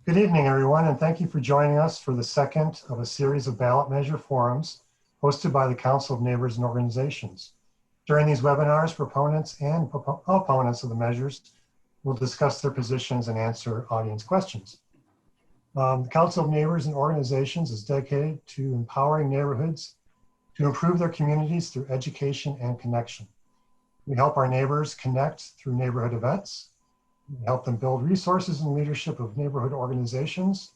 Good evening, everyone, and thank you for joining us for the second of a series of ballot measure forums hosted by the Council of Neighbors and Organizations. During these webinars, proponents and opponents of the measures will discuss their positions and answer audience questions. The Council of Neighbors and Organizations is dedicated to empowering neighborhoods to improve their communities through education and connection. We help our neighbors connect through neighborhood events. We help them build resources and leadership of neighborhood organizations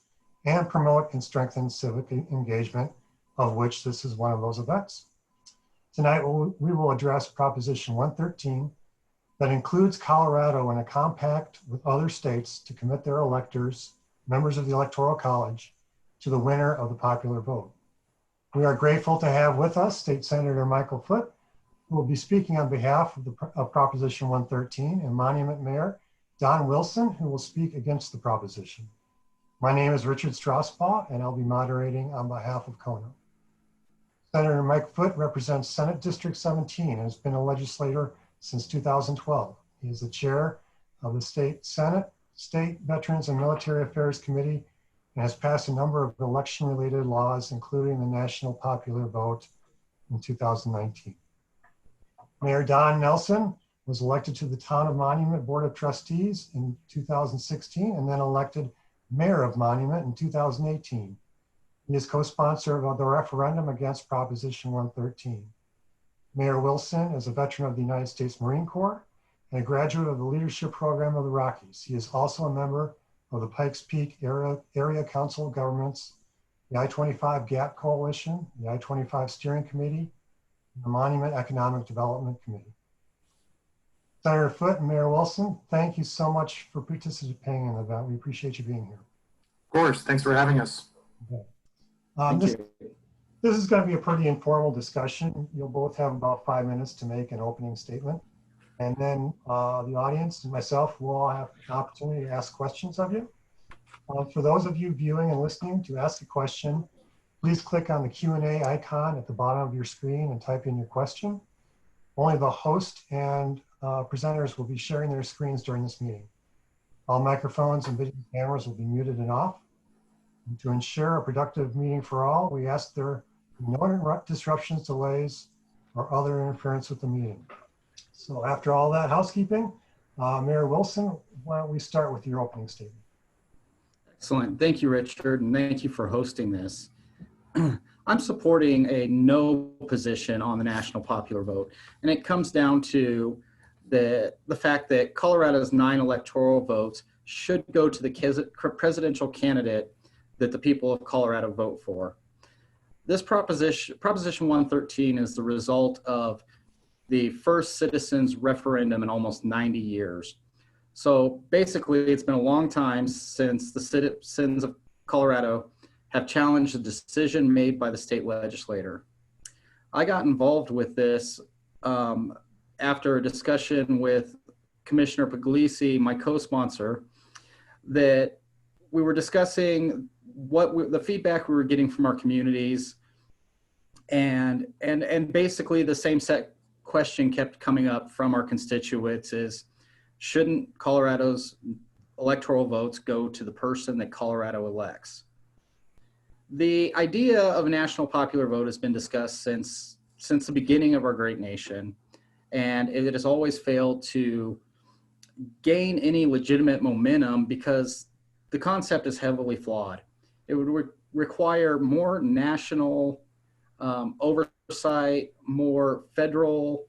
and promote and strengthen civic engagement, of which this is one of those events. Tonight, we will address Proposition 113 that includes Colorado in a compact with other states to commit their electors, members of the Electoral College, to the winner of the popular vote. We are grateful to have with us State Senator Michael Foote, who will be speaking on behalf of Proposition 113, and Monument Mayor Don Wilson, who will speak against the proposition. My name is Richard Strasbaugh, and I'll be moderating on behalf of CONO. Senator Mike Foote represents Senate District 17 and has been a legislator since 2012. He is the chair of the State Senate, State Veterans and Military Affairs Committee, and has passed a number of election-related laws, including the national popular vote in 2019. Mayor Don Nelson was elected to the Town of Monument Board of Trustees in 2016 and then elected Mayor of Monument in 2018. He is co-sponsor of the referendum against Proposition 113. Mayor Wilson is a veteran of the United States Marine Corps and a graduate of the Leadership Program of the Rockies. He is also a member of the Pikes Peak Area Council of Governments, the I-25 GAP Coalition, the I-25 Steering Committee, and the Monument Economic Development Committee. Senator Foote and Mayor Wilson, thank you so much for participating in the event. We appreciate you being here. Of course, thanks for having us. Okay. This is going to be a pretty informal discussion. You'll both have about 5 minutes to make an opening statement. And then the audience and myself will all have an opportunity to ask questions of you. For those of you viewing and listening, to ask a question, please click on the Q&A icon at the bottom of your screen and type in your question. Only the host and presenters will be sharing their screens during this meeting. All microphones and video cameras will be muted and off. And to ensure a productive meeting for all, we ask there be no disruptions, delays, or other interference with the meeting. So after all that housekeeping, Mayor Wilson, why don't we start with your opening statement? Excellent. Thank you, Richard, and thank you for hosting this. I'm supporting a no position on the national popular vote, and it comes down to the fact that Colorado's 9 electoral votes should go to the presidential candidate that the people of Colorado vote for. This Proposition 113 is the result of the first citizens referendum in almost 90 years. So basically, it's been a long time since the citizens of Colorado have challenged the decision made by the state legislator. I got involved with this after a discussion with Commissioner Puglisi, my co-sponsor, that we were discussing the feedback we were getting from our communities, and basically the same set question kept coming up from our constituents is, shouldn't Colorado's electoral votes go to the person that Colorado elects? The idea of a national popular vote has been discussed since the beginning of our great nation, and it has always failed to gain any legitimate momentum because the concept is heavily flawed. It would require more national oversight, more federal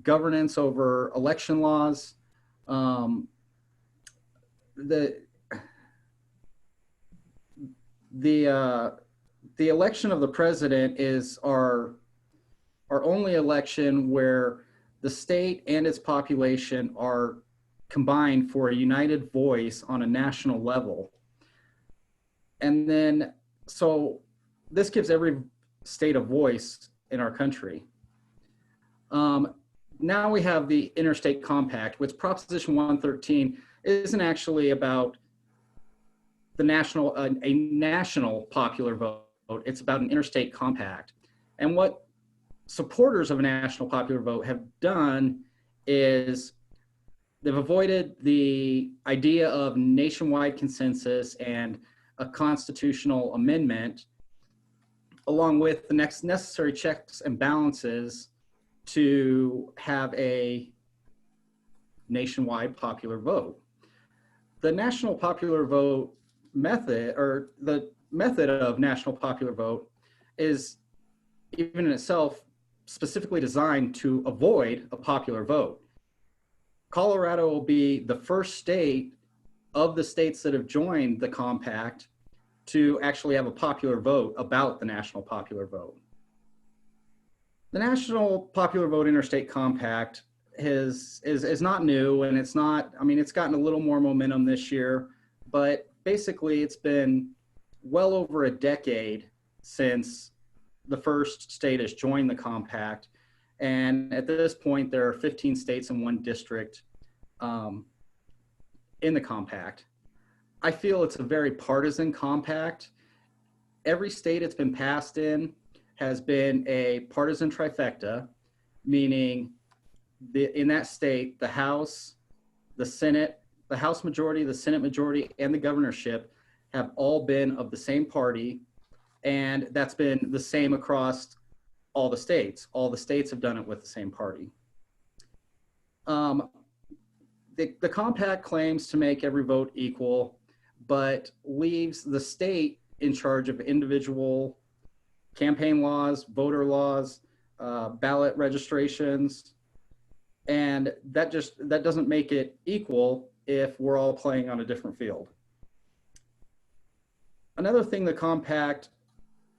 governance over election laws. The election of the president is our only election where the state and its population are combined for a united voice on a national level. And then, so this gives every state a voice in our country. Now we have the Interstate Compact, which Proposition 113 isn't actually about a national popular vote. It's about an interstate compact. And what supporters of a national popular vote have done is they've avoided the idea of nationwide consensus and a constitutional amendment, along with the next necessary checks and balances to have a nationwide popular vote. The national popular vote method, or the method of national popular vote, is even in itself specifically designed to avoid a popular vote. Colorado will be the first state of the states that have joined the compact to actually have a popular vote about the national popular vote. The National Popular Vote Interstate Compact is not new, and it's not, I mean, it's gotten a little more momentum this year, but basically it's been well over a decade since the first state has joined the compact. And at this point, there are 15 states and 1 district in the compact. I feel it's a very partisan compact. Every state it's been passed in has been a partisan trifecta, meaning in that state, the House, the Senate, the House majority, the Senate majority, and the governorship have all been of the same party. And that's been the same across all the states. All the states have done it with the same party. The compact claims to make every vote equal, but leaves the state in charge of individual campaign laws, voter laws, ballot registrations, and that doesn't make it equal if we're all playing on a different field. Another thing the compact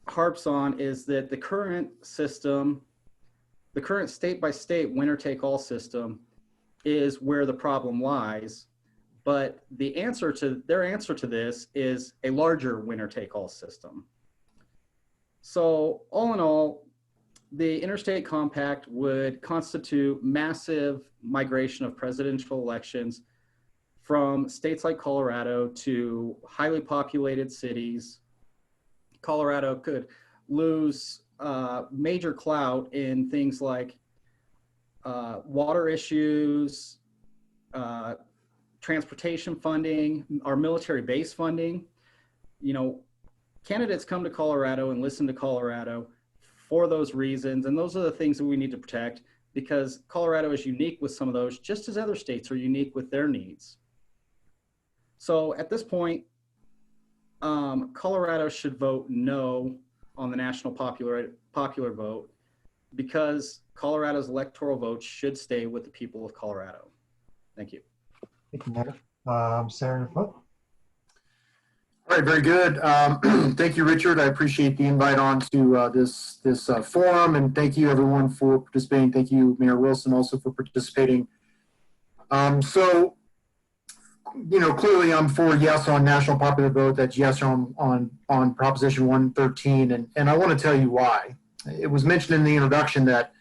harps on is that the current system, the current state-by-state winner-take-all system, is where the problem lies. But their answer to this is a larger winner-take-all system. So all in all, the interstate compact would constitute massive migration of presidential elections from states like Colorado to highly populated cities. Colorado could lose major clout in things like water issues, transportation funding, our military base funding. You know, candidates come to Colorado and listen to Colorado for those reasons, and those are the things that we need to protect, because Colorado is unique with some of those, just as other states are unique with their needs. So at this point, Colorado should vote no on the national popular vote, because Colorado's electoral vote should stay with the people of Colorado. Thank you. Thank you, Mayor. Senator Foote. All right, very good. Thank you, Richard. I appreciate the invite on to this forum, and thank you everyone for participating. Thank you, Mayor Wilson, also for participating. So, you know, clearly I'm for yes on national popular vote. That's yes on Proposition 113, and I want to tell you why. It was mentioned in the introduction that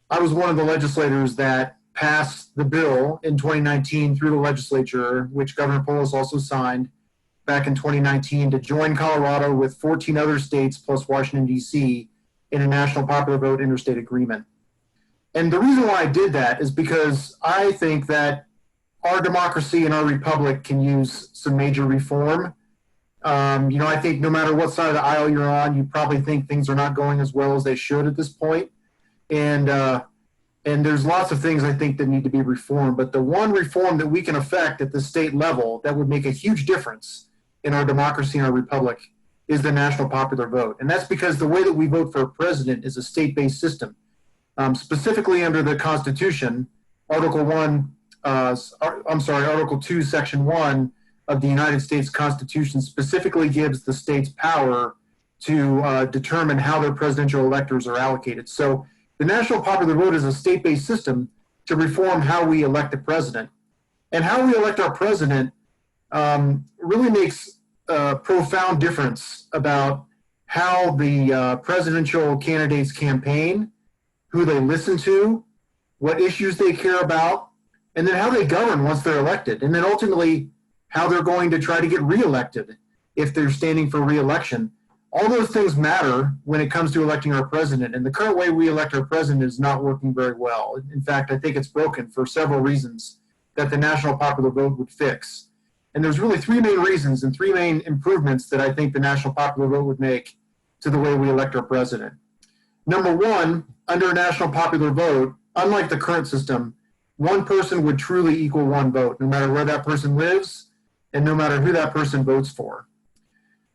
I was one of the legislators that passed the bill in 2019 through the legislature, which Governor Polis also signed back in 2019, to join Colorado with 14 other states plus Washington, D.C. in a national popular vote interstate agreement. And the reason why I did that is because I think that our democracy and our republic can use some major reform. You know, I think no matter what side of the aisle you're on, you probably think things are not going as well as they should at this point. And there's lots of things I think that need to be reformed. But the one reform that we can affect at the state level that would make a huge difference in our democracy and our republic is the national popular vote. And that's because the way that we vote for a president is a state-based system. Specifically under the Constitution, Article 2, Section 1 of the United States Constitution specifically gives the states power to determine how their presidential electors are allocated. So the national popular vote is a state-based system to reform how we elect the president. And how we elect our president really makes a profound difference about how the presidential candidates campaign, who they listen to, what issues they care about, and then how they govern once they're elected, and then ultimately how they're going to try to get reelected if they're standing for reelection. All those things matter when it comes to electing our president, and the current way we elect our president is not working very well. In fact, I think it's broken for several reasons. that the national popular vote would fix. And there's really three main reasons and three main improvements that I think the national popular vote would make to the way we elect our president. Number one, under a national popular vote, unlike the current system, one person would truly equal one vote, no matter where that person lives and no matter who that person votes for.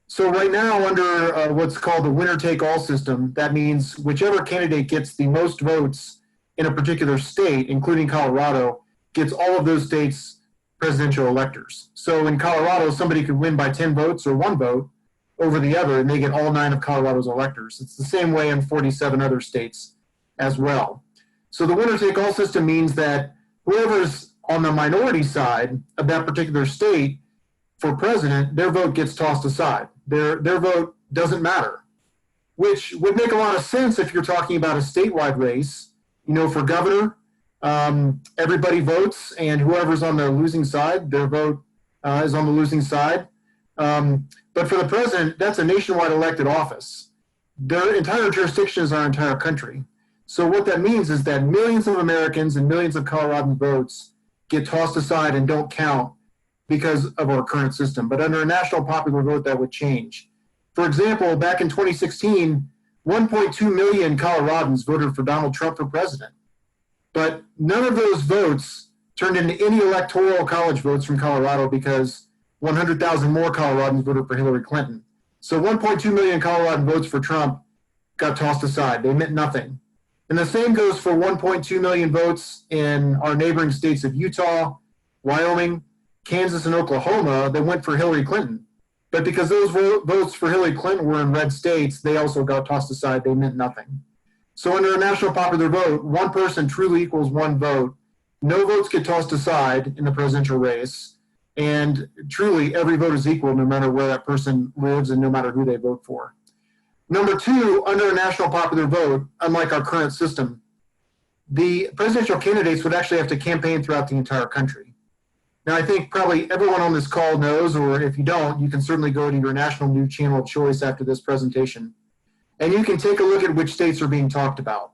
So right now, under what's called the winner-take-all system, that means whichever candidate gets the most votes in a particular state, including Colorado, gets all of those states' presidential electors. So in Colorado, somebody could win by 10 votes or one vote over the other, and they get all 9 of Colorado's electors. It's the same way in 47 other states as well. So the winner-take-all system means that whoever's on the minority side of that particular state for president, their vote gets tossed aside. Their vote doesn't matter, which would make a lot of sense if you're talking about a statewide race. You know, for governor, everybody votes, and whoever's on the losing side, their vote is on the losing side. But for the president, that's a nationwide elected office. Their entire jurisdiction is our entire country. So what that means is that millions of Americans and millions of Coloradan votes get tossed aside and don't count because of our current system. But under a national popular vote, that would change. For example, back in 2016, 1.2 million Coloradans voted for Donald Trump for president. But none of those votes turned into any electoral college votes from Colorado because 100,000 more Coloradans voted for Hillary Clinton. So 1.2 million Coloradan votes for Trump got tossed aside. They meant nothing. And the same goes for 1.2 million votes in our neighboring states of Utah, Wyoming, Kansas, and Oklahoma that went for Hillary Clinton. But because those votes for Hillary Clinton were in red states, they also got tossed aside. They meant nothing. So under a national popular vote, one person truly equals one vote. No votes get tossed aside in the presidential race. And truly, every vote is equal no matter where that person lives and no matter who they vote for. Number two, under a national popular vote, unlike our current system, the presidential candidates would actually have to campaign throughout the entire country. Now, I think probably everyone on this call knows, or if you don't, you can certainly go to your national news channel of choice after this presentation, and you can take a look at which states are being talked about.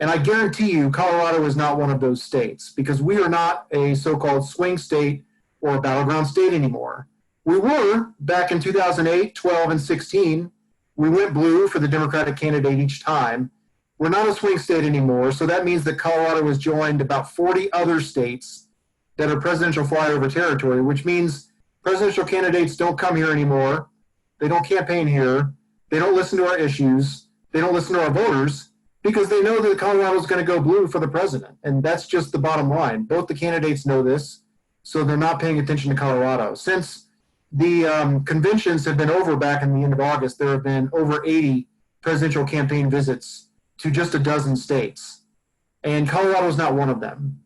And I guarantee you, Colorado is not one of those states because we are not a so-called swing state or a battleground state anymore. We were back in 2008, 12, and 16. We went blue for the Democratic candidate each time. We're not a swing state anymore, so that means that Colorado has joined about 40 other states that are presidential flyover territory, which means presidential candidates don't come here anymore. They don't campaign here. They don't listen to our issues. They don't listen to our voters because they know that Colorado is going to go blue for the president. And that's just the bottom line. Both the candidates know this, so they're not paying attention to Colorado. Since the conventions have been over back in the end of August, there have been over 80 presidential campaign visits to just a dozen states. And Colorado is not one of them.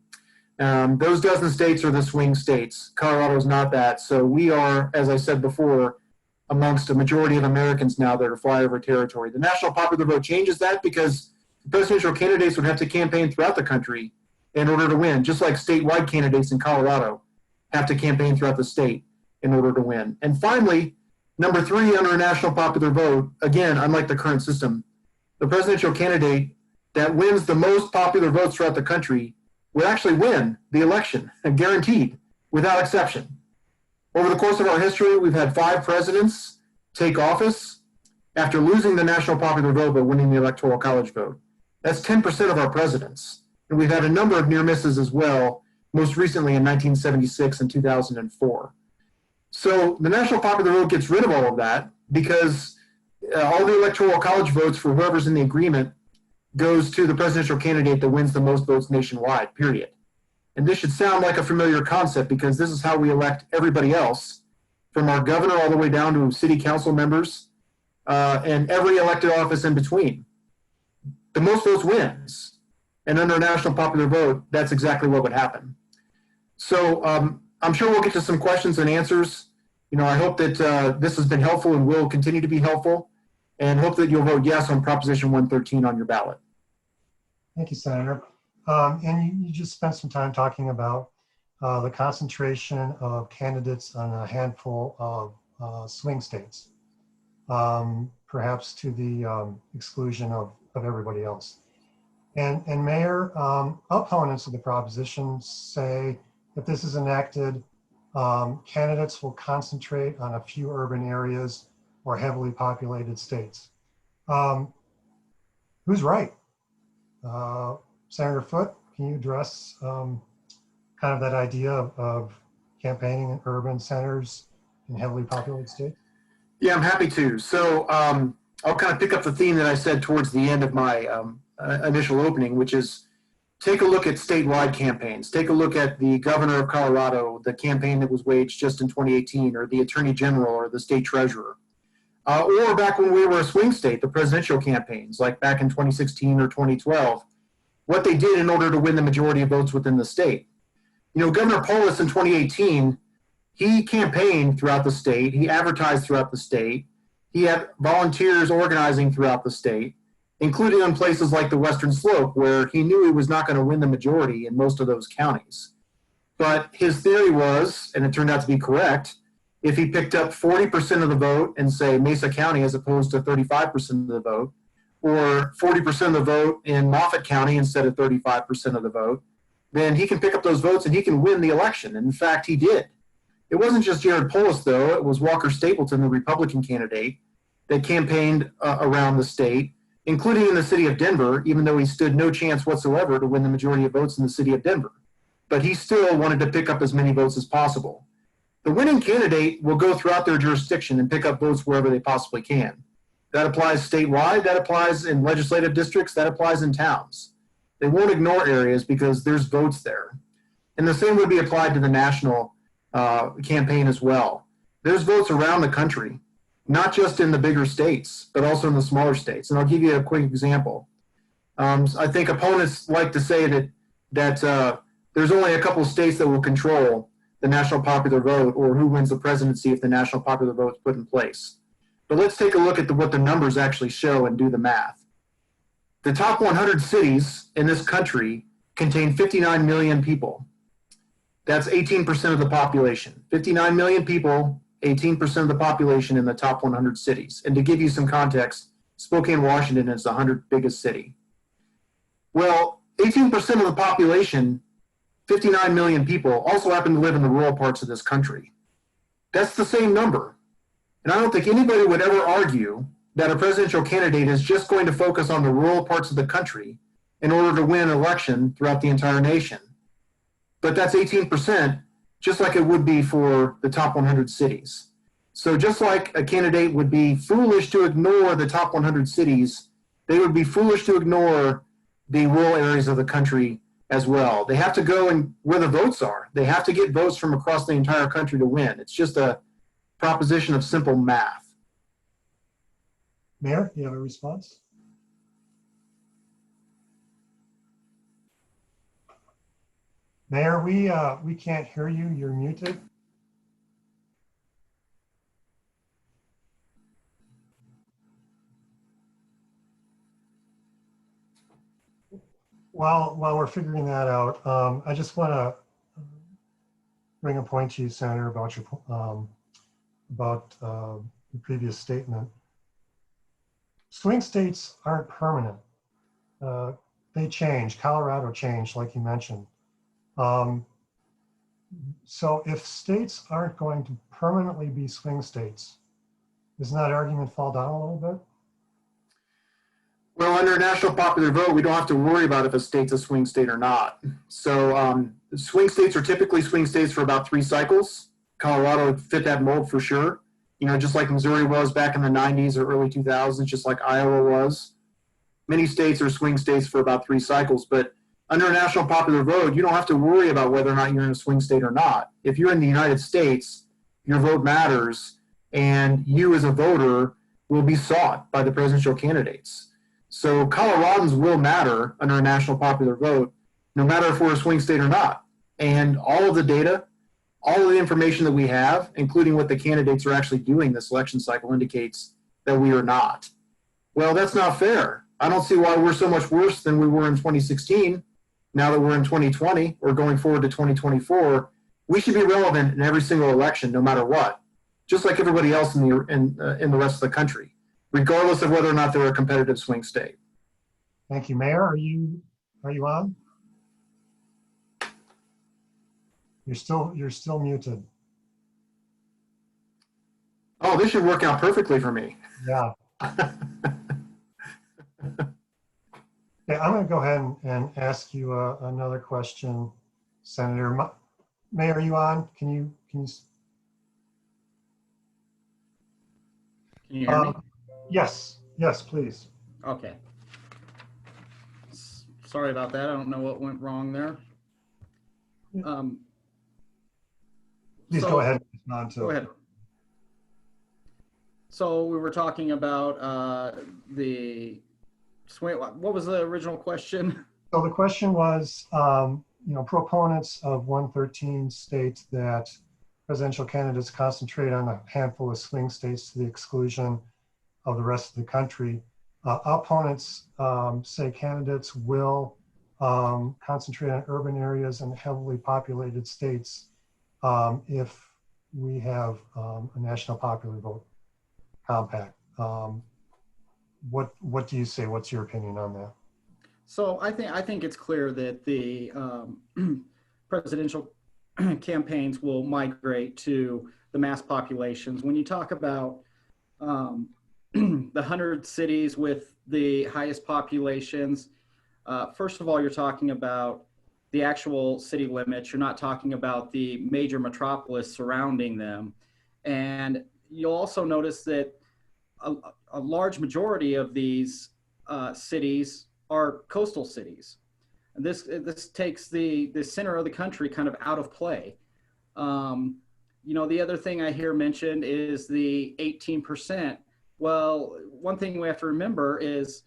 Those dozen states are the swing states. Colorado is not that. So we are, as I said before, amongst a majority of Americans now that are flyover territory. The national popular vote changes that because the presidential candidates would have to campaign throughout the country in order to win, just like statewide candidates in Colorado have to campaign throughout the state in order to win. And finally, number three, under a national popular vote, again, unlike the current system, the presidential candidate that wins the most popular votes throughout the country would actually win the election, guaranteed, without exception. Over the course of our history, we've had 5 presidents take office after losing the national popular vote but winning the electoral college vote. That's 10% of our presidents. And we've had a number of near misses as well, most recently in 1976 and 2004. So the national popular vote gets rid of all of that because all the electoral college votes for whoever's in the agreement goes to the presidential candidate that wins the most votes nationwide, period. And this should sound like a familiar concept because this is how we elect everybody else, from our governor all the way down to city council members and every elected office in between. The most votes wins. And under a national popular vote, that's exactly what would happen. So I'm sure we'll get to some questions and answers. You know, I hope that this has been helpful and will continue to be helpful, and hope that you'll vote yes on Proposition 113 on your ballot. Thank you, Senator. And you just spent some time talking about the concentration of candidates on a handful of swing states, perhaps to the exclusion of everybody else. And Mayor, opponents of the proposition say if this is enacted, candidates will concentrate on a few urban areas or heavily populated states. Who's right? Senator Foote, can you address kind of that idea of campaigning in urban centers in heavily populated states? Yeah, I'm happy to. So I'll kind of pick up the theme that I said towards the end of my initial opening, which is take a look at statewide campaigns. Take a look at the governor of Colorado, the campaign that was waged just in 2018, or the attorney general or the state treasurer. Or back when we were a swing state, the presidential campaigns, like back in 2016 or 2012, what they did in order to win the majority of votes within the state. You know, Governor Polis in 2018, he campaigned throughout the state. He advertised throughout the state. He had volunteers organizing throughout the state, including on places like the Western Slope, where he knew he was not going to win the majority in most of those counties. But his theory was, and it turned out to be correct, if he picked up 40% of the vote in, say, Mesa County as opposed to 35% of the vote, or 40% of the vote in Moffett County instead of 35% of the vote, then he can pick up those votes and he can win the election. And in fact, he did. It wasn't just Jared Polis, though. It was Walker Stapleton, the Republican candidate, that campaigned around the state, including in the city of Denver, even though he stood no chance whatsoever to win the majority of votes in the city of Denver. But he still wanted to pick up as many votes as possible. The winning candidate will go throughout their jurisdiction and pick up votes wherever they possibly can. That applies statewide, that applies in legislative districts, that applies in towns. They won't ignore areas because there's votes there. And the same would be applied to the national campaign as well. There's votes around the country, not just in the bigger states, but also in the smaller states. And I'll give you a quick example. I think opponents like to say that there's only a couple of states that will control the national popular vote or who wins the presidency if the national popular vote is put in place. But let's take a look at what the numbers actually show and do the math. The top 100 cities in this country contain 59 million people. That's 18% of the population. 59 million people, 18% of the population in the top 100 cities. And to give you some context, Spokane, Washington is the 100th biggest city. Well, 18% of the population, 59 million people, also happen to live in the rural parts of this country. That's the same number. And I don't think anybody would ever argue that a presidential candidate is just going to focus on the rural parts of the country in order to win an election throughout the entire nation. But that's 18%, just like it would be for the top 100 cities. So just like a candidate would be foolish to ignore the top 100 cities, they would be foolish to ignore the rural areas of the country as well. They have to go and where the votes are. They have to get votes from across the entire country to win. It's just a proposition of simple math. Mayor, you have a response? Mayor, we can't hear you. You're muted. While we're figuring that out, I just want to bring a point to you, Senator, about your previous statement. Swing states aren't permanent. They change. Colorado changed, like you mentioned. So if states aren't going to permanently be swing states, doesn't that argument fall down a little bit? Well, under national popular vote, we don't have to worry about if a state's a swing state or not. So swing states are typically swing states for about 3 cycles. Colorado fit that mold for sure. You know, just like Missouri was back in the 90s or early 2000s, just like Iowa was. Many states are swing states for about 3 cycles, but under a national popular vote, you don't have to worry about whether or not you're in a swing state or not. If you're in the United States, your vote matters, and you as a voter will be sought by the presidential candidates. So Coloradans will matter under a national popular vote, no matter if we're a swing state or not. And all of the data, all of the information that we have, including what the candidates are actually doing this election cycle, indicates that we are not. Well, that's not fair. I don't see why we're so much worse than we were in 2016. Now that we're in 2020 or going forward to 2024, we should be relevant in every single election, no matter what, just like everybody else in the rest of the country, regardless of whether or not they're a competitive swing state. Thank you, Mayor. Are you on? You're still muted. Oh, this should work out perfectly for me. Yeah. Okay, I'm going to go ahead and ask you another question, Senator. May, are you on? Can you Can you hear me? Yes, please. Okay. Sorry about that. I don't know what went wrong there. Please So- go ahead and respond to Go it. ahead. So we were talking about the swing. What was the original question? So the question was, proponents of 113 state that presidential candidates concentrate on a handful of swing states to the exclusion of the rest of the country. Opponents say candidates will concentrate on urban areas and heavily populated states if we have a national popular vote compact. What do you say? What's your opinion on that? So I think it's clear that the presidential campaigns will migrate to the mass populations. When you talk about the 100 cities with the highest populations, first of all, you're talking about the actual city limits. You're not talking about the major metropolis surrounding them. And you'll also notice that a large majority of these cities are coastal cities. And this takes the center of the country kind of out of play. The other thing I hear mentioned is the 18%. Well, one thing we have to remember is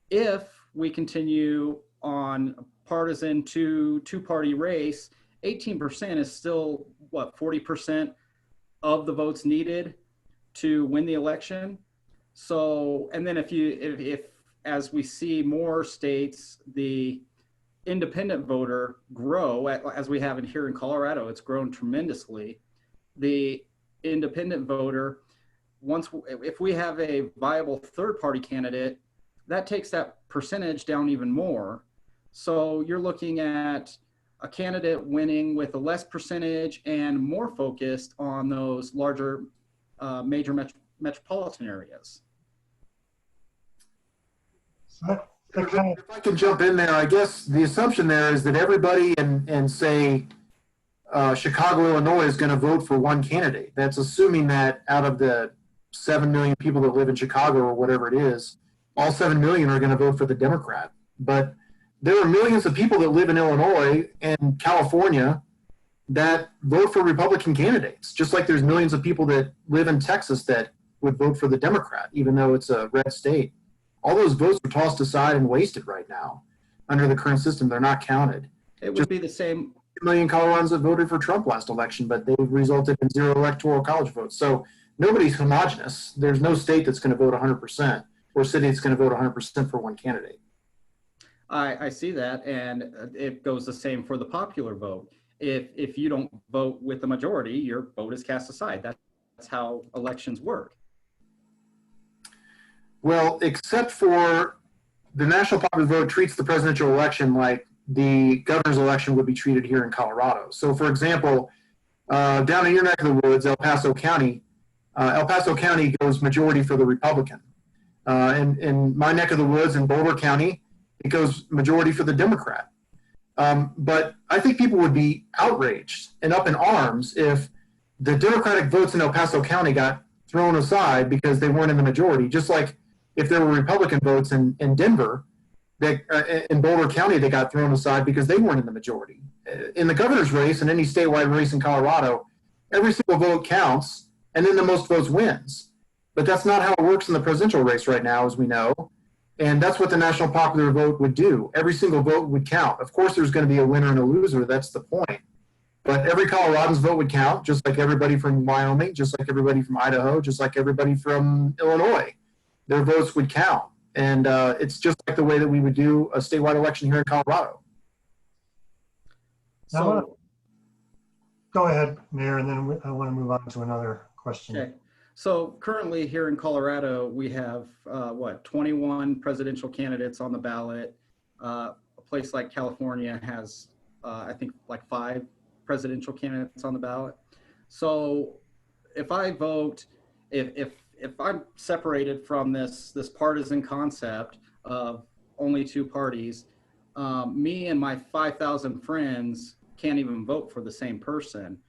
if we continue on a partisan two-party race, 18% is still, 40% of the votes needed to win the election. So, and then if as we see more states, the independent voter grow, as we have it here in Colorado, it's grown tremendously. The independent voter, if we have a viable third-party candidate, that takes that percentage down even more. So you're looking at a candidate winning with a less percentage and more focused on those larger major metropolitan areas. If I can jump in there, I guess the assumption there is that everybody in say, Chicago, Illinois is going to vote for one candidate. That's assuming that out of the 7 million people that live in Chicago or whatever it is, all 7 million are going to vote for the Democrat. But there are millions of people that live in Illinois and California that vote for Republican candidates, just like there's millions of people that live in Texas that would vote for the Democrat, even though it's a red state. All those votes are tossed aside and wasted right now. Under the current system, they're not counted. It would be the same. 2 million Coloradans that voted for Trump last election, but they resulted in 0 electoral college votes. So nobody's homogenous. There's no state that's going to vote 100% or city that's going to vote 100% for one candidate. I see that, and it goes the same for the popular vote. If you don't vote with the majority, your vote is cast aside. That's how elections work. Well, except for the national popular vote treats the presidential election like the governor's election would be treated here in Colorado. So, for example, down in your neck of the woods, El Paso County goes majority for the Republican. In my neck of the woods in Boulder County, it goes majority for the Democrat. But I think people would be outraged and up in arms if the Democratic votes in El Paso County got thrown aside because they weren't in the majority, just like if there were Republican votes in Denver, in Boulder County, they got thrown aside because they weren't in the majority. In the governor's race and any statewide race in Colorado, every single vote counts, and then the most votes wins. But that's not how it works in the presidential race right now, as we know. And that's what the national popular vote would do. Every single vote would count. Of course, there's going to be a winner and a loser. That's the point. But every Coloradan's vote would count, just like everybody from Wyoming, just like everybody from Idaho, just like everybody from Illinois. Their votes would count. And it's just like the way that we would do a statewide election here in Colorado. So, go ahead, Mayor, and then I want to move on to another question. okay. So currently here in Colorado, we have 21 presidential candidates on the ballot. A place like California has, I think, like 5 presidential candidates on the ballot. So if I vote, if I'm separated from this partisan concept of only two parties, me and my 5,000 friends can't even vote for the same person.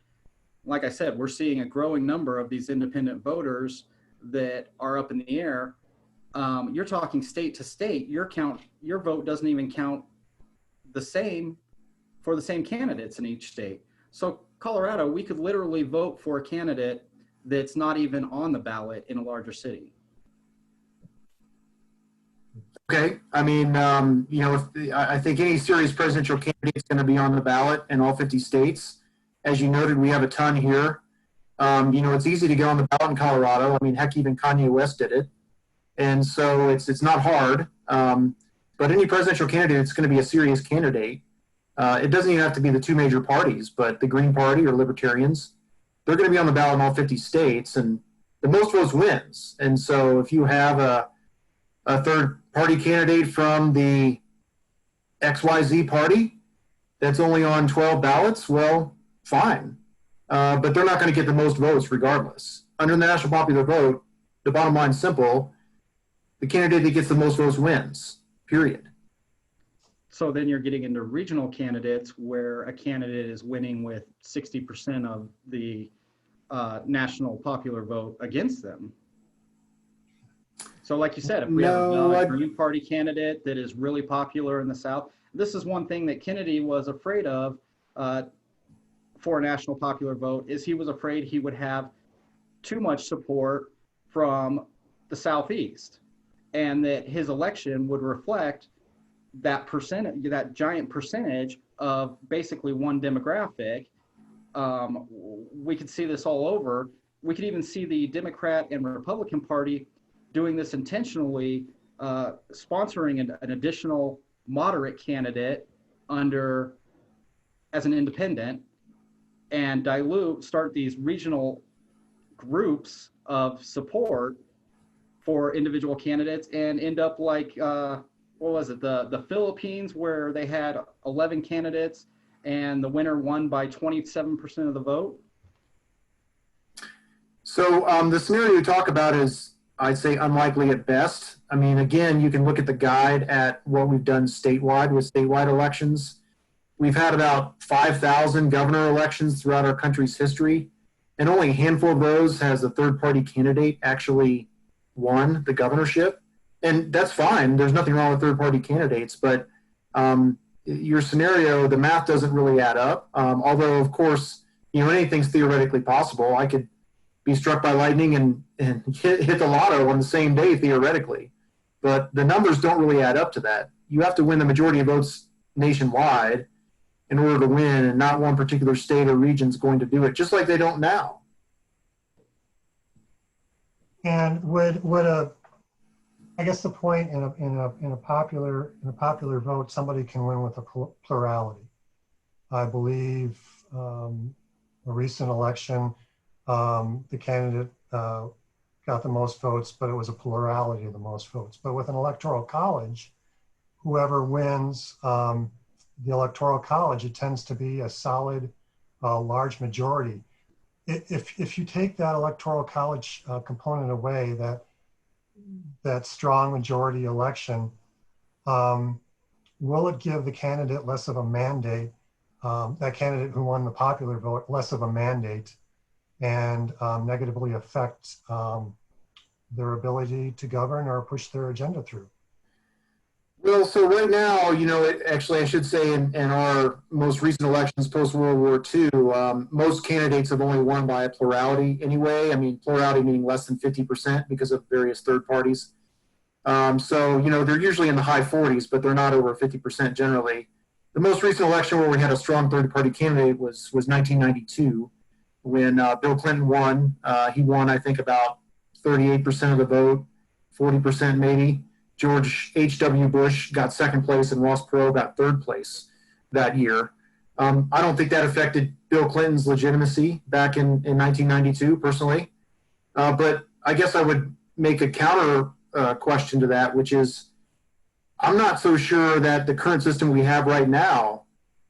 Like I said, we're seeing a growing number of these independent voters that are up in the air. You're talking state to state. Your vote doesn't even count the same for the same candidates in each state. So Colorado, we could literally vote for a candidate that's not even on the ballot in a larger city. Okay. I mean, I think any serious presidential candidate is going to be on the ballot in all 50 states. As you noted, we have a ton here. It's easy to get on the ballot in Colorado. I mean, heck, even Kanye West did it. And so it's not hard. But any presidential candidate is going to be a serious candidate. It doesn't even have to be the two major parties, but the Green Party or Libertarians, they're going to be on the ballot in all 50 states, and the most votes wins. And so if you have a third party candidate from the XYZ party that's only on 12 ballots, well, fine. But they're not going to get the most votes regardless. Under the national popular vote, the bottom line is simple. The candidate that gets the most votes wins, period. So then you're getting into regional candidates where a candidate is winning with 60% of the national popular vote against them. So like you said, if we have a Green Party candidate that is really popular in the South, this is one thing that Kennedy was afraid of for a national popular vote, is he was afraid he would have too much support from the Southeast, and that his election would reflect that percentage, that giant percentage of basically one demographic. We could see this all over. We could even see the Democrat and Republican Party doing this intentionally, sponsoring an additional moderate candidate as an independent, and start these regional groups of support for individual candidates, and end up like, what was it, the Philippines, where they had 11 candidates and the winner won by 27% of the vote? So the scenario you talk about is, I'd say, unlikely at best. I mean, again, you can look at the guide at what we've done statewide with statewide elections. We've had about 5,000 governor elections throughout our country's history, and only a handful of those has a third-party candidate actually won the governorship. And that's fine. There's nothing wrong with third-party candidates, but your scenario, the math doesn't really add up. Although, of course, anything's theoretically possible. I could be struck by lightning and hit the lotto on the same day, theoretically. But the numbers don't really add up to that. You have to win the majority of votes nationwide in order to win, and not one particular state or region is going to do it, just like they don't now. And I guess the point in a popular vote, somebody can win with a plurality. I believe a recent election, the candidate got the most votes, but it was a plurality of the most votes. But with an electoral college, whoever wins the electoral college, it tends to be a solid, large majority. If you take that electoral college component away, that strong majority election, will it give the candidate less of a mandate, that candidate who won the popular vote, less of a mandate, and negatively affect their ability to govern or push their agenda through? Well, so right now, actually, I should say in our most recent elections post-World War II, most candidates have only won by a plurality anyway. I mean, plurality meaning less than 50% because of various third parties. So, they're usually in the high 40s, but they're not over 50% generally. The most recent election where we had a strong third-party candidate was 1992, when Bill Clinton won. He won, I think, about 38% of the vote, 40% maybe. George H.W. Bush got second place, and Ross Perot got third place that year. I don't think that affected Bill Clinton's legitimacy back in 1992, personally. But I guess I would make a counter question to that, which is, I'm not so sure that the current system we have right now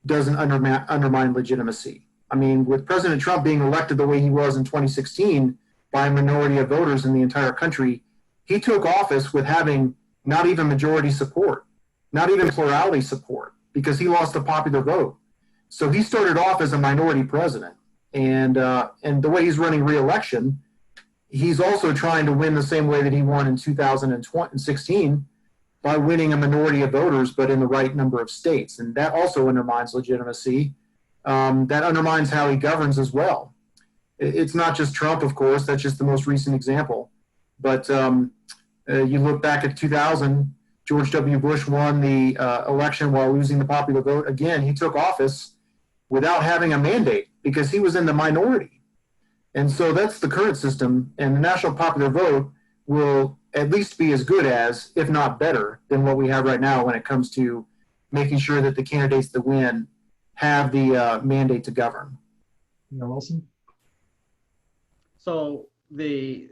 doesn't undermine legitimacy. I mean, with President Trump being elected the way he was in 2016 by a minority of voters in the entire country, he took office with having not even majority support, not even plurality support, because he lost the popular vote. So he started off as a minority president. And the way he's running re-election, he's also trying to win the same way that he won in 2016 by winning a minority of voters, but in the right number of states. And that also undermines legitimacy. That undermines how he governs as well. It's not just Trump, of course, that's just the most recent example. But you look back at 2000, George W. Bush won the election while losing the popular vote. Again, he took office without having a mandate because he was in the minority. And so that's the current system, and the national popular vote will at least be as good as, if not better, than what we have right now when it comes to making sure that the candidates that win have the mandate to govern. Mayor Wilson? So the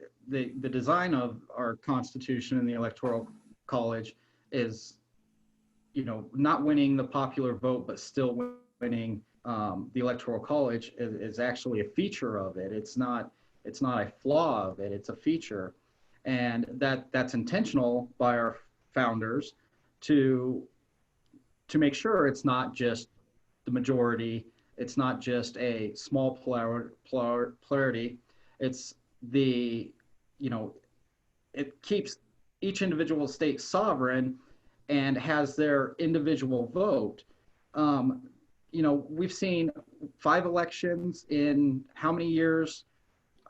design of our Constitution and the Electoral College is, not winning the popular vote, but still winning the Electoral College is actually a feature of it. It's not a flaw of it. It's a feature, and that's intentional by our founders to make sure it's not just the majority. It's not just a small plurality. It's it keeps each individual state sovereign and has their individual vote. We've seen 5 elections in how many years?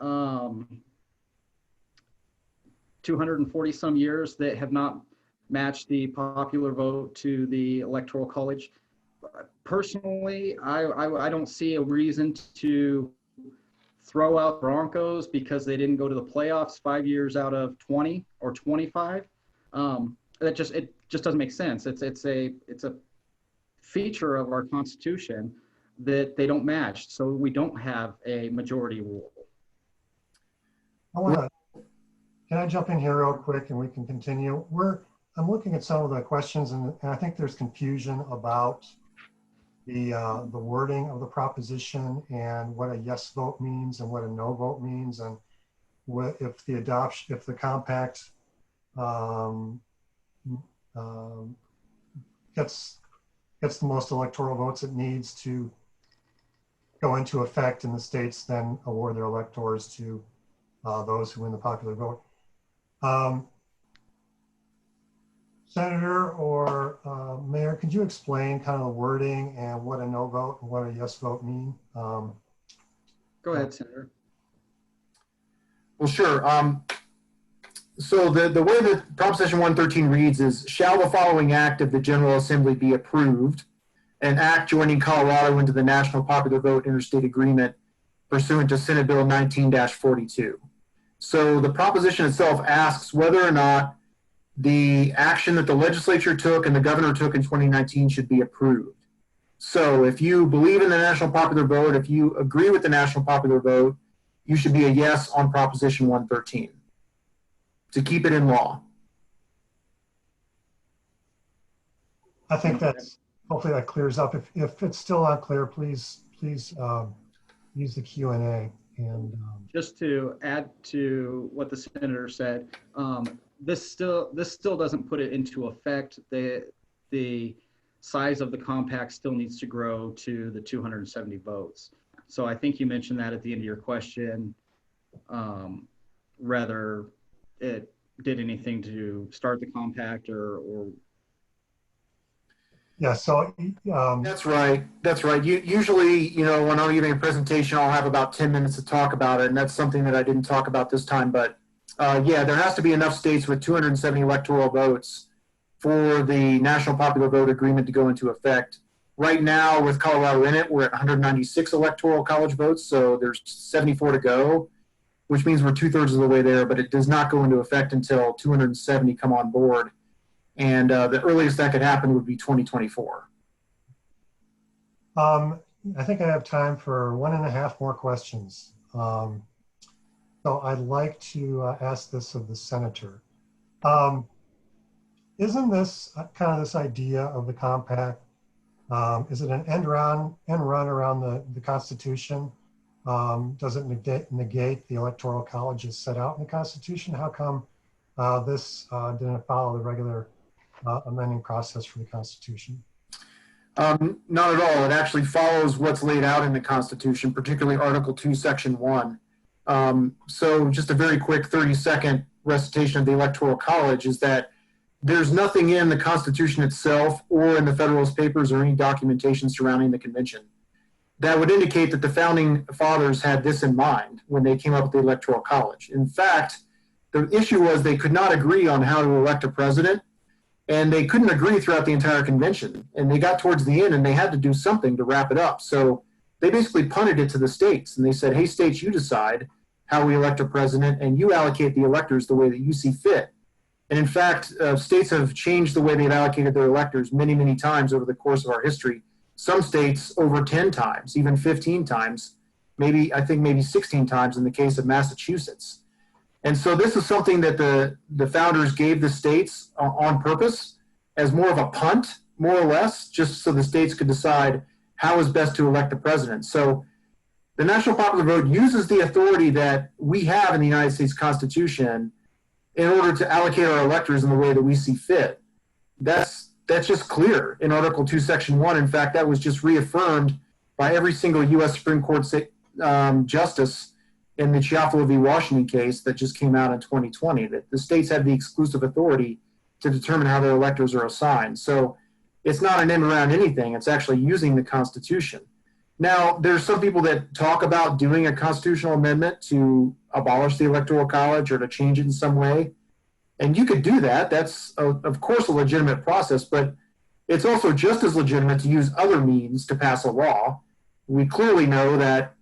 240 some years that have not matched the popular vote to the Electoral College. Personally, I don't see a reason to throw out Broncos because they didn't go to the playoffs 5 years out of 20 or 25. It just doesn't make sense. It's a feature of our Constitution that they don't match, so we don't have a majority rule. Can I jump in here real quick and we can continue? I'm looking at some of the questions, and I think there's confusion about the wording of the proposition and what a yes vote means and what a no vote means, and if the compact gets the most electoral votes it needs to go into effect in the states, then award their electors to those who win the popular vote. Senator or Mayor, could you explain kind of the wording and what a no vote and what a yes vote mean? Go ahead, Senator. Well, sure. So the way that Proposition 113 reads is, shall the following act of the General Assembly be approved? An act joining Colorado into the National Popular Vote Interstate Agreement pursuant to Senate Bill 19-42. So the proposition itself asks whether or not the action that the legislature took and the governor took in 2019 should be approved. So if you believe in the national popular vote, if you agree with the national popular vote, you should be a yes on Proposition 113 to keep it in law. I think hopefully that clears up. If it's still not clear, please use the Q&A. And just to add to what the senator said, this still doesn't put it into effect. The size of the compact still needs to grow to the 270 votes. So I think you mentioned that at the end of your question, whether it did anything to start the compact or yeah, so That's right. Usually, when I'm giving a presentation, I'll have about 10 minutes to talk about it, and that's something that I didn't talk about this time. But yeah, there has to be enough states with 270 electoral votes for the National Popular Vote Agreement to go into effect. Right now, with Colorado in it, we're at 196 electoral college votes, so there's 74 to go, which means we're 2/3 of the way there, but it does not go into effect until 270 come on board. And the earliest that could happen would be 2024. I think I have time for 1.5 more questions. So I'd like to ask this of the senator. Isn't this kind of this idea of the compact Is it an end run around the Constitution? Does it negate the Electoral College as set out in the Constitution? How come this didn't follow the regular amending process for the Constitution? Not at all. It actually follows what's laid out in the Constitution, particularly Article 2, Section 1. So just a very quick 30-second recitation of the Electoral College is that there's nothing in the Constitution itself or in the Federalist Papers or any documentation surrounding the convention that would indicate that the founding fathers had this in mind when they came up with the Electoral College. In fact, the issue was they could not agree on how to elect a president, and they couldn't agree throughout the entire convention. And they got towards the end and they had to do something to wrap it up. So they basically punted it to the states, and they said, hey, states, you decide how we elect a president, and you allocate the electors the way that you see fit. And in fact, states have changed the way they've allocated their electors many, many times over the course of our history. Some states over 10 times, even 15 times, I think maybe 16 times in the case of Massachusetts. And so this is something that the founders gave the states on purpose as more of a punt, more or less, just so the states could decide how is best to elect the president. So the national popular vote uses the authority that we have in the United States Constitution in order to allocate our electors in the way that we see fit. That's just clear in Article 2, Section 1. In fact, that was just reaffirmed by every single U.S. Supreme Court justice in the Chiafalo v. Washington case that just came out in 2020, that the states have the exclusive authority to determine how their electors are assigned. So it's not an end around anything. It's actually using the Constitution. Now, there's some people that talk about doing a constitutional amendment to abolish the Electoral College or to change it in some way. And you could do that. That's, of course, a legitimate process, but it's also just as legitimate to use other means to pass a law. We clearly know that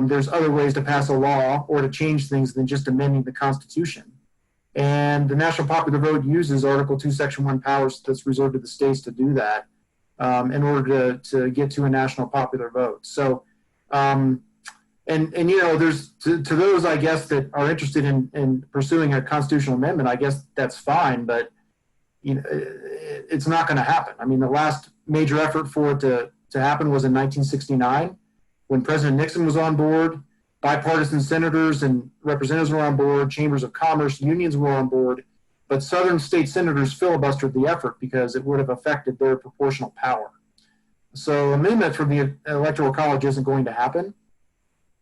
there's other ways to pass a law or to change things than just amending the Constitution. And the national popular vote uses Article 2, Section 1 powers that's reserved to the states to do that in order to get to a national popular vote. So, and you know, there's to those, I guess, that are interested in pursuing a constitutional amendment, I guess that's fine, but you know, it's not going to happen. I mean, the last major effort for it to happen was in 1969 when President Nixon was on board. Bipartisan senators and representatives were on board, chambers of commerce, unions were on board, but Southern state senators filibustered the effort because it would have affected their proportional power. So amendment from the Electoral College isn't going to happen,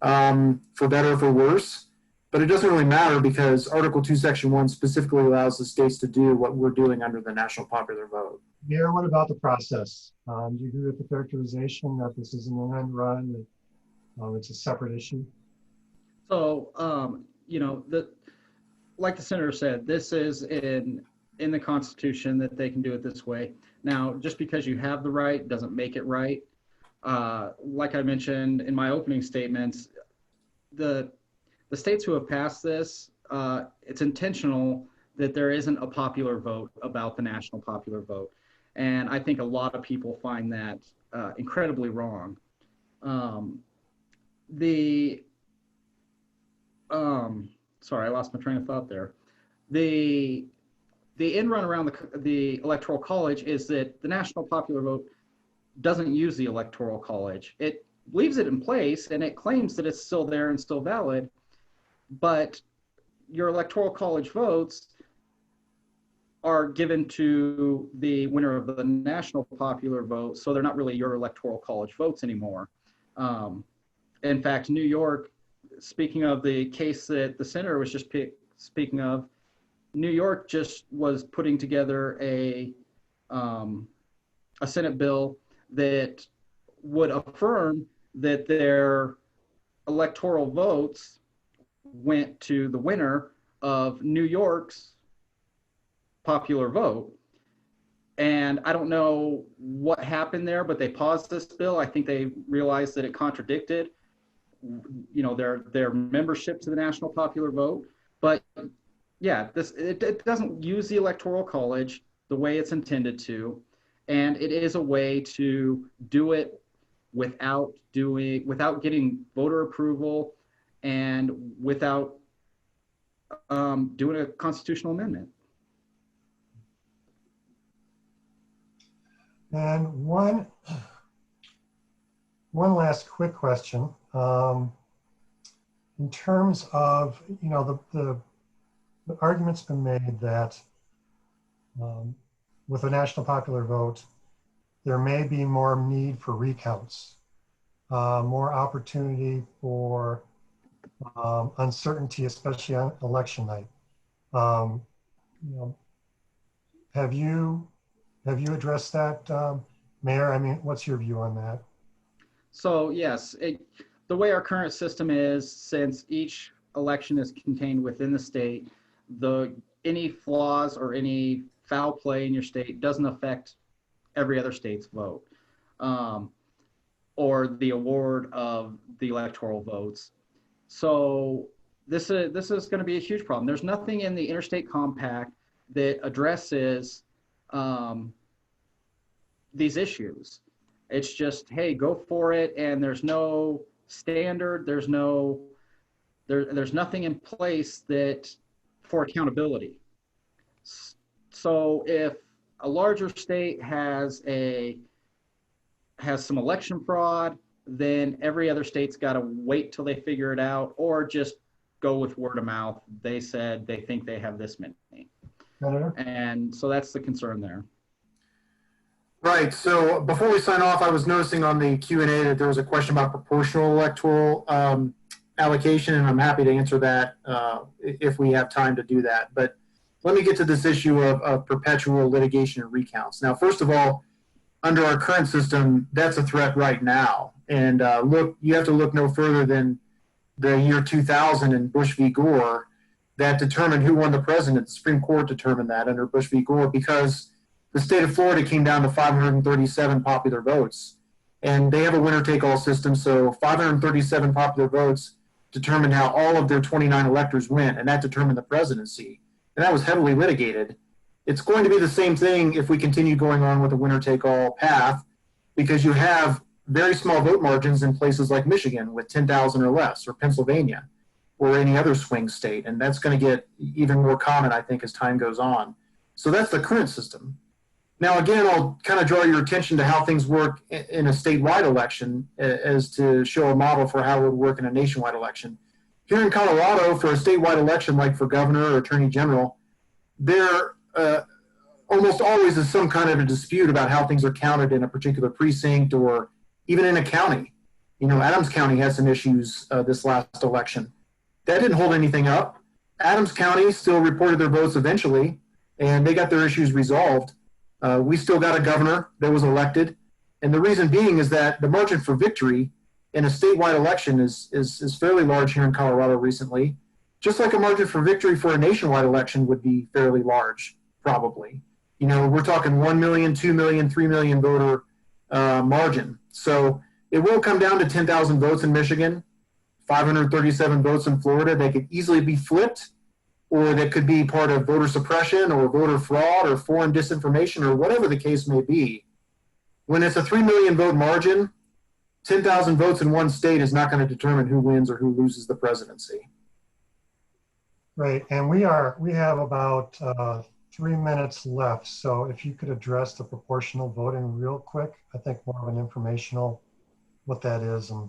for better or for worse, but it doesn't really matter because Article 2, Section 1 specifically allows the states to do what we're doing under the national popular vote. Mayor, what about the process? Do you agree with the characterization that this isn't an end run, that it's a separate issue? So, you know, like the senator said, this is in the Constitution that they can do it this way. Now, just because you have the right doesn't make it right. Like I mentioned in my opening statements, the states who have passed this, it's intentional that there isn't a popular vote about the national popular vote. And I think a lot of people find that incredibly wrong. Sorry, I lost my train of thought there. The end run around the Electoral College is that the national popular vote doesn't use the Electoral College. It leaves it in place and it claims that it's still there and still valid, but your Electoral College votes are given to the winner of the national popular vote, so they're not really your Electoral College votes anymore. In fact, New York, speaking of the case that the senator was just speaking of, New York just was putting together a Senate bill that would affirm that their electoral votes went to the winner of New York's popular vote. And I don't know what happened there, but they paused this bill. I think they realized that it contradicted, you know, their membership to the national popular vote. But yeah, it doesn't use the Electoral College the way it's intended to, and it is a way to do it without getting voter approval and without doing a constitutional amendment. And one last quick question. In terms of, the argument's been made that with a national popular vote, there may be more need for recounts, more opportunity for uncertainty, especially on election night. Have you addressed that, Mayor? I mean, what's your view on that? So yes, the way our current system is, since each election is contained within the state, any flaws or any foul play in your state doesn't affect every other state's vote, or the award of the electoral votes. So this is going to be a huge problem. There's nothing in the interstate compact that addresses these issues. It's just, hey, go for it, and there's no standard, there's nothing in place for accountability. So if a larger state has some election fraud, then every other state's got to wait till they figure it out, or just go with word of mouth. They said they think they have this many. Senator? And so that's the concern there. Right. So before we sign off, I was noticing on the Q&A that there was a question about proportional electoral allocation, and I'm happy to answer that if we have time to do that. But let me get to this issue of perpetual litigation and recounts. Now, first of all, under our current system, that's a threat right now. And look, you have to look no further than the year 2000 in Bush v. Gore that determined who won the president. The Supreme Court determined that under Bush v. Gore because the state of Florida came down to 537 popular votes. And they have a winner-take-all system, so 537 popular votes determined how all of their 29 electors went, and that determined the presidency. And that was heavily litigated. It's going to be the same thing if we continue going on with a winner-take-all path, because you have very small vote margins in places like Michigan with 10,000 or less, or Pennsylvania, or any other swing state. And that's going to get even more common, I think, as time goes on. So that's the current system. Now, again, I'll kind of draw your attention to how things work in a statewide election as to show a model for how it would work in a nationwide election. Here in Colorado, for a statewide election, like for governor or attorney general, there almost always is some kind of a dispute about how things are counted in a particular precinct or even in a county. You know, Adams County had some issues this last election. That didn't hold anything up. Adams County still reported their votes eventually, and they got their issues resolved. We still got a governor that was elected. And the reason being is that the margin for victory in a statewide election is fairly large here in Colorado recently, just like a margin for victory for a nationwide election would be fairly large, probably. You know, we're talking 1 million, 2 million, 3 million voter margin. So it will come down to 10,000 votes in Michigan, 537 votes in Florida. They could easily be flipped, or that could be part of voter suppression or voter fraud or foreign disinformation or whatever the case may be. When it's a 3 million vote margin, 10,000 votes in one state is not going to determine who wins or who loses the presidency. Right, and we have about 3 minutes left. So if you could address the proportional voting real quick, I think more of an informational, what that is. And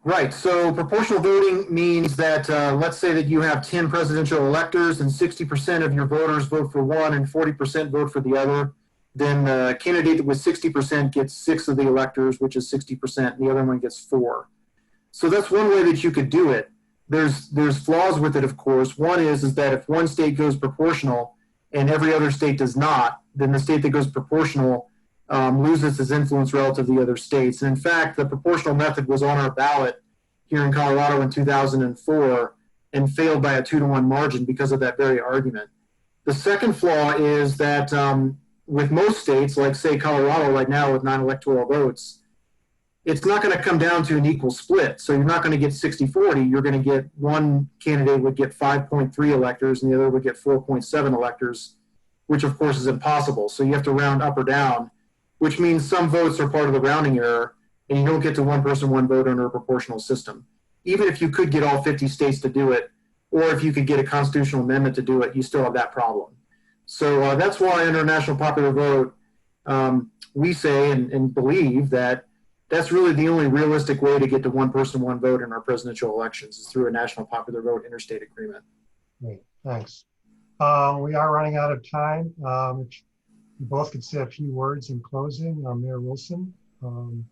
right, so proportional voting means that let's say that you have 10 presidential electors and 60% of your voters vote for one and 40% vote for the other. Then the candidate with 60% gets 6 of the electors, which is 60%, and the other one gets 4. So that's one way that you could do it. There's flaws with it, of course. One is that if one state goes proportional and every other state does not, then the state that goes proportional loses its influence relative to the other states. And in fact, the proportional method was on our ballot here in Colorado in 2004 and failed by a 2-to-1 margin because of that very argument. The second flaw is that with most states, like say Colorado right now with 9 electoral votes, it's not going to come down to an equal split. So you're not going to get 60-40. You're going to get one candidate would get 5.3 electors and the other would get 4.7 electors, which of course is impossible. So you have to round up or down, which means some votes are part of the rounding error and you don't get to one person, one vote under a proportional system. Even if you could get all 50 states to do it, or if you could get a constitutional amendment to do it, you still have that problem. So that's why under national popular vote, we say and believe that that's really the only realistic way to get to one person, one vote in our presidential elections is through a national popular vote interstate agreement. Great, thanks. We are running out of time. If you both could say a few words in closing. Mayor Wilson, you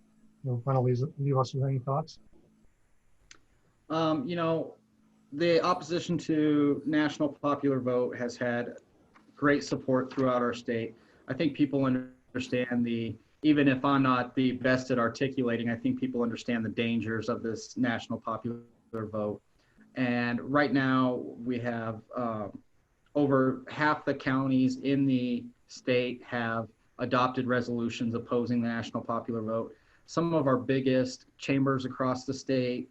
want to leave us with any thoughts? You know, the opposition to national popular vote has had great support throughout our state. I think people understand even if I'm not the best at articulating, I think people understand the dangers of this national popular vote. And right now we have over half the counties in the state have adopted resolutions opposing the national popular vote. Some of our biggest chambers across the state,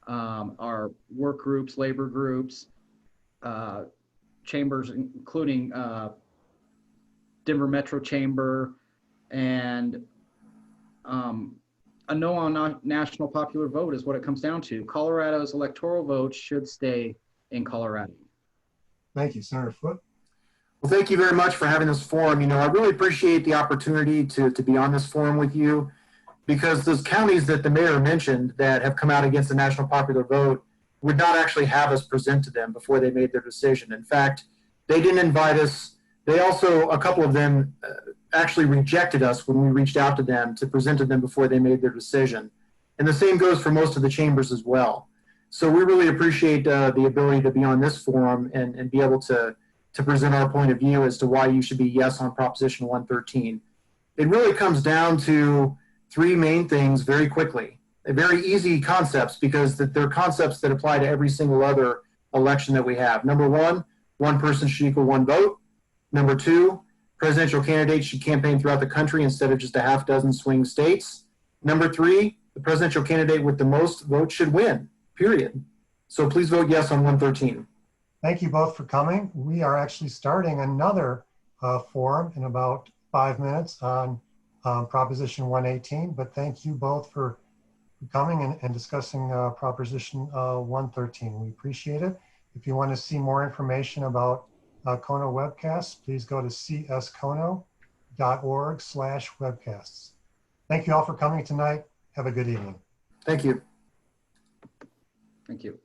our work groups, labor groups, chambers, including Denver Metro Chamber, and a no on national popular vote is what it comes down to. Colorado's electoral vote should stay in Colorado. Thank you, Senator Foote. Well, thank you very much for having this forum. You know, I really appreciate the opportunity to be on this forum with you, because those counties that the mayor mentioned that have come out against the national popular vote would not actually have us present to them before they made their decision. In fact, they didn't invite us. They also, a couple of them actually rejected us when we reached out to them to present to them before they made their decision. And the same goes for most of the chambers as well. So we really appreciate the ability to be on this forum and be able to present our point of view as to why you should be yes on Proposition 113. It really comes down to three main things very quickly. They're very easy concepts because they're concepts that apply to every single other election that we have. Number one person should equal one vote. Number two, presidential candidates should campaign throughout the country instead of just a half dozen swing states. Number three, the presidential candidate with the most votes should win, period. So please vote yes on 113. Thank you both for coming. We are actually starting another forum in about 5 minutes on Proposition 118, but thank you both for coming and discussing Proposition 113. We appreciate it. If you want to see more information about CONO webcasts, please go to cscono.org/webcasts. Thank you all for coming tonight. Have a good evening. Thank you. Thank you.